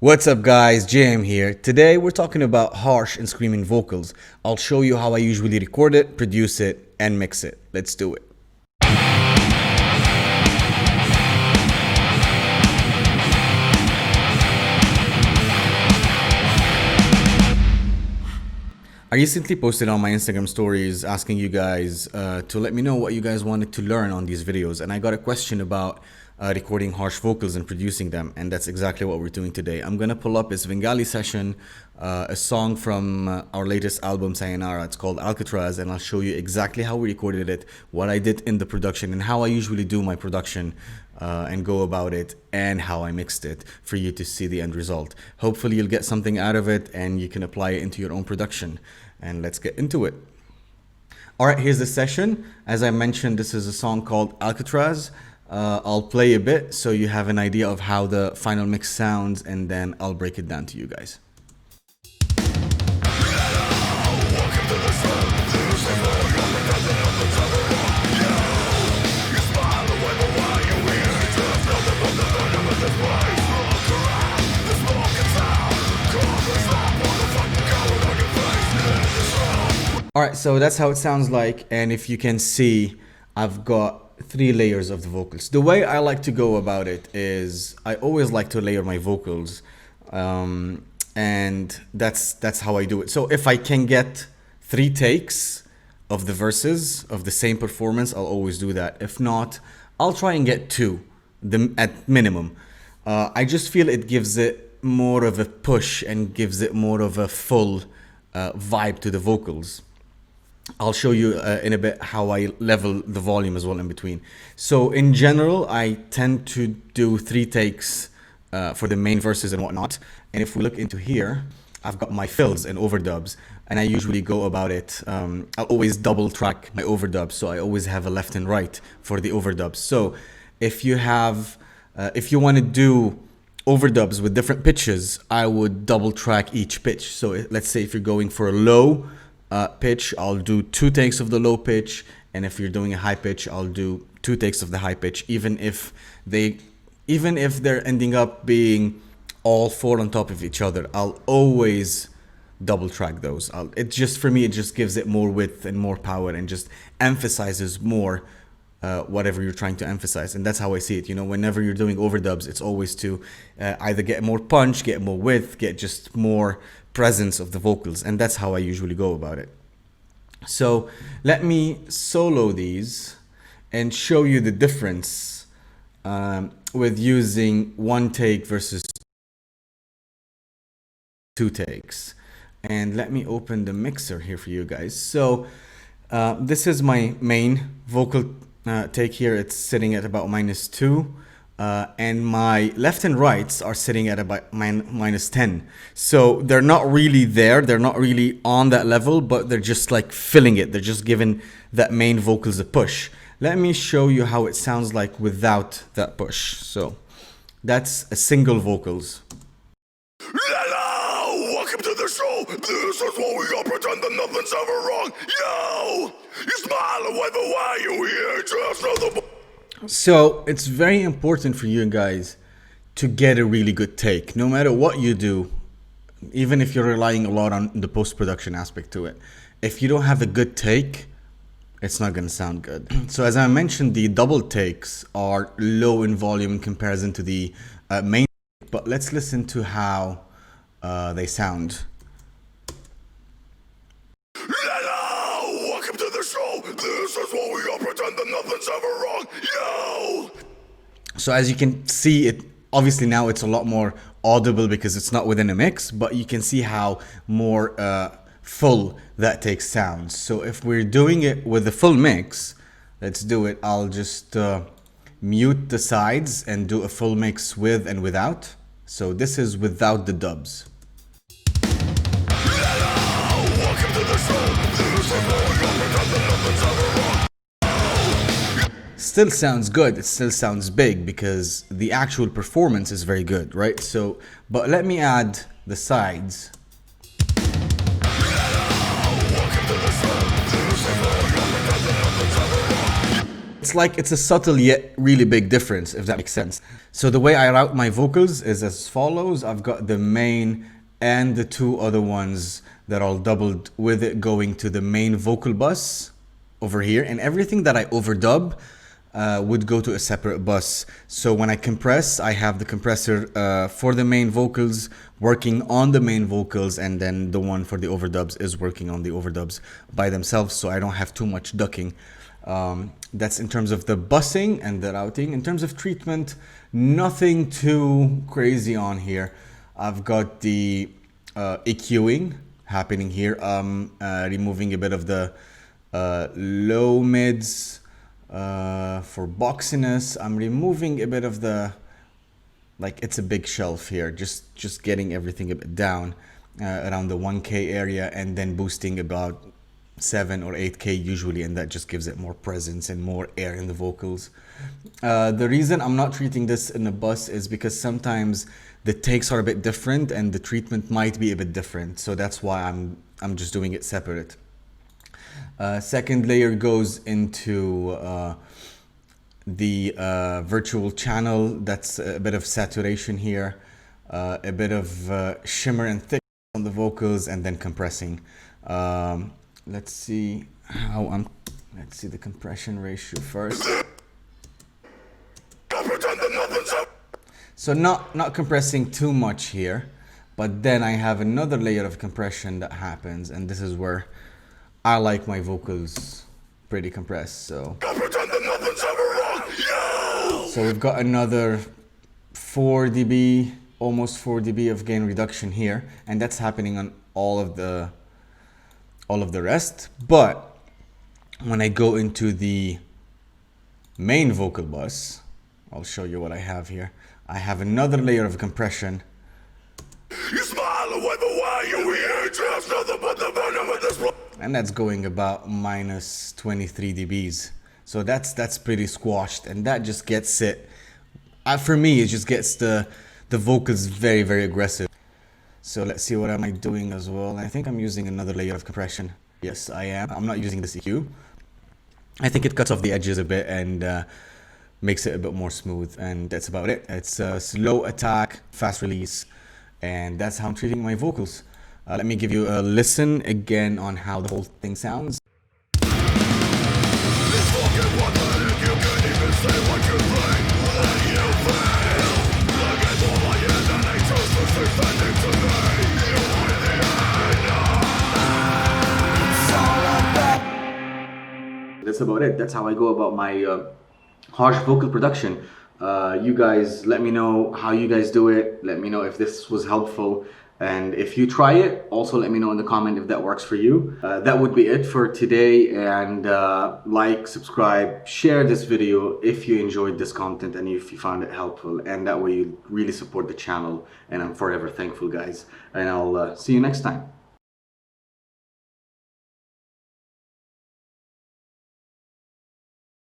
What's up guys, JM here. Today we're talking about harsh and screaming vocals. I'll show you how I usually record it, produce it, and mix it. Let's do it. I recently posted on my Instagram stories asking you guys to let me know what you guys wanted to learn on these videos, and I got a question about recording harsh vocals and producing them, and that's exactly what we're doing today. I'm gonna pull up this Bengali session, a song from our latest album Sayonara. It's called Alcatraz, and I'll show you exactly how we recorded it, what I did in the production, and how I usually do my production and go about it, and how I mixed it for you to see the end result. Hopefully you'll get something out of it and you can apply it into your own production. And let's get into it. All right, here's the session. As I mentioned, this is a song called Alcatraz. I'll play a bit so you have an idea of how the final mix sounds, and then I'll break it down to you guys. All right, so that's how it sounds like, and if you can see, I've got 3 layers of the vocals. The way I like to go about it is I always like to layer my vocals, and that's how I do it. So if I can get 3 takes of the verses of the same performance, I'll always do that. If not, I'll try and get 2 at minimum. I just feel it gives it more of a push and gives it more of a full vibe to the vocals. I'll show you in a bit how I level the volume as well in between. So in general, I tend to do 3 takes for the main verses and whatnot. And if we look into here, I've got my fills and overdubs, and I usually go about it. I'll always double track my overdubs, so I always have a left and right for the overdubs. So if you have, if you want to do overdubs with different pitches, I would double track each pitch. So let's say if you're going for a low pitch, I'll do 2 takes of the low pitch, and if you're doing a high pitch, I'll do 2 takes of the high pitch, even if they're ending up being all 4 on top of each other. I'll always double track those. It just, for me, it just gives it more width and more power, and just emphasizes more whatever you're trying to emphasize. And that's how I see it. You know, whenever you're doing overdubs, it's always to either get more punch, get more width, get just more presence of the vocals, and that's how I usually go about it. So let me solo these and show you the difference with using 1 take versus 2 takes. And let me open the mixer here for you guys. So this is my main vocal take here. It's sitting at about -2. And my left and rights are sitting at about -10. So they're not really there. They're not really on that level, but they're just like filling it. They're just giving that main vocals a push. Let me show you how it sounds like without that push. So that's a single vocals. Hello! Welcome to the show! This is what we all pretend that nothing's ever wrong! Yo! You smile and wave away, you hear just another... So it's very important for you guys to get a really good take, no matter what you do, even if you're relying a lot on the post-production aspect to it. If you don't have a good take, it's not going to sound good. So as I mentioned, the double takes are low in volume in comparison to the main, but let's listen to how they sound. Hello! Welcome to the show! This is what we all pretend that nothing's ever wrong! Yo! So as you can see, it obviously now it's a lot more audible because it's not within a mix, but you can see how more full that take sounds. So if we're doing it with the full mix, let's do it. I'll just mute the sides and do a full mix with and without. So this is without the dubs. Still sounds good, it still sounds big because the actual performance is very good, right? So, but let me add the sides. it's like it's a subtle yet really big difference, if that makes sense. So the way I route my vocals is as follows. I've got the main and the two other ones that are doubled with it going to the main vocal bus over here, and everything that I overdub would go to a separate bus. So when I compress, I have the compressor for the main vocals working on the main vocals, and then the one for the overdubs is working on the overdubs by themselves, so I don't have too much ducking. That's in terms of the busing and the routing. In terms of treatment, nothing too crazy on here. I've got the EQing happening here. Removing a bit of the low mids for boxiness. I'm removing a bit of the, like, it's a big shelf here, just getting everything a bit down around the 1K area, and then boosting about 7 or 8K usually, and that just gives it more presence and more air in the vocals. The reason I'm not treating this in a bus is because sometimes the takes are a bit different and the treatment might be a bit different, so that's why I'm just doing it separate. Second layer goes into the virtual channel. That's a bit of saturation here, a bit of shimmer and thick on the vocals, and then compressing. Let's see how let's see the compression ratio first. So not compressing too much here, but then I have another layer of compression that happens, and this is where I like my vocals pretty compressed. So we've got another 4 dB, almost 4 dB of gain reduction here, and that's happening on all of the rest. But when I go into the main vocal bus, I'll show you what I have here. I have another layer of compression. You smile away the way you hear, just nothing but the venom of this. And that's going about minus 23 dBs. So that's pretty squashed, and that just gets it. For me, it just gets the vocals very, very aggressive. So let's see, what am I doing as well? I think I'm using another layer of compression. Yes, I am. I'm not using this EQ. I think it cuts off the edges a bit and makes it a bit more smooth, and that's about it. It's a slow attack, fast release, and that's how I'm treating my vocals. Let me give you a listen again on how the whole thing sounds. That's about it. That's how I go about my harsh vocal production. You guys let me know how you guys do it. Let me know if this was helpful, and if you try it, also let me know in the comment if that works for you. That would be it for today, and like, subscribe, share this video if you enjoyed this content and if you found it helpful, and that way you really support the channel, and I'm forever thankful, guys. And I'll see you next time.